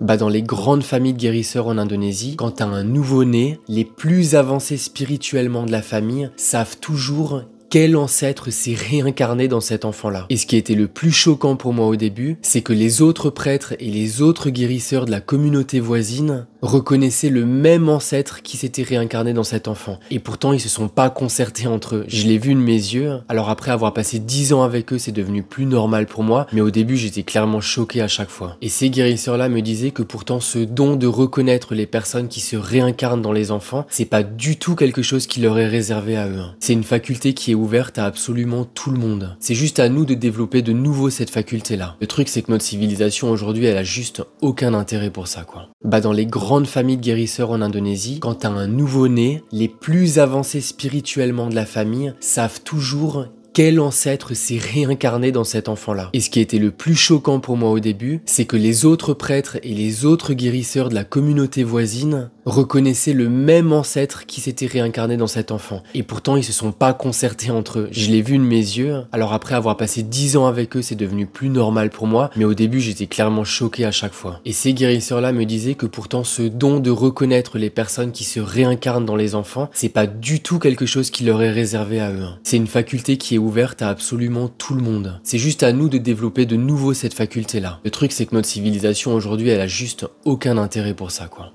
Dans les grandes familles de guérisseurs en Indonésie, quand t'as un nouveau-né, les plus avancés spirituellement de la famille savent toujours quel ancêtre s'est réincarné dans cet enfant-là. Et ce qui était le plus choquant pour moi au début, c'est que les autres prêtres et les autres guérisseurs de la communauté voisine reconnaissaient le même ancêtre qui s'était réincarné dans cet enfant. Et pourtant, ils se sont pas concertés entre eux. Je l'ai vu de mes yeux. Alors après avoir passé 10 ans avec eux, c'est devenu plus normal pour moi. Mais au début, j'étais clairement choqué à chaque fois. Et ces guérisseurs-là me disaient que pourtant ce don de reconnaître les personnes qui se réincarnent dans les enfants, c'est pas du tout quelque chose qui leur est réservé à eux. C'est une faculté qui est ouverte à absolument tout le monde. C'est juste à nous de développer de nouveau cette faculté-là. Le truc, c'est que notre civilisation aujourd'hui, elle a juste aucun intérêt pour ça, quoi. Dans les grandes familles de guérisseurs en Indonésie, quand t'as un nouveau-né, les plus avancés spirituellement de la famille savent toujours quel ancêtre s'est réincarné dans cet enfant-là. Et ce qui était le plus choquant pour moi au début, c'est que les autres prêtres et les autres guérisseurs de la communauté voisine reconnaissaient le même ancêtre qui s'était réincarné dans cet enfant. Et pourtant, ils se sont pas concertés entre eux. Je l'ai vu de mes yeux. Alors après avoir passé 10 ans avec eux, c'est devenu plus normal pour moi. Mais au début, j'étais clairement choqué à chaque fois. Et ces guérisseurs-là me disaient que pourtant ce don de reconnaître les personnes qui se réincarnent dans les enfants, c'est pas du tout quelque chose qui leur est réservé à eux. C'est une faculté qui est ouverte à absolument tout le monde. C'est juste à nous de développer de nouveau cette faculté-là. Le truc, c'est que notre civilisation aujourd'hui, elle a juste aucun intérêt pour ça, quoi.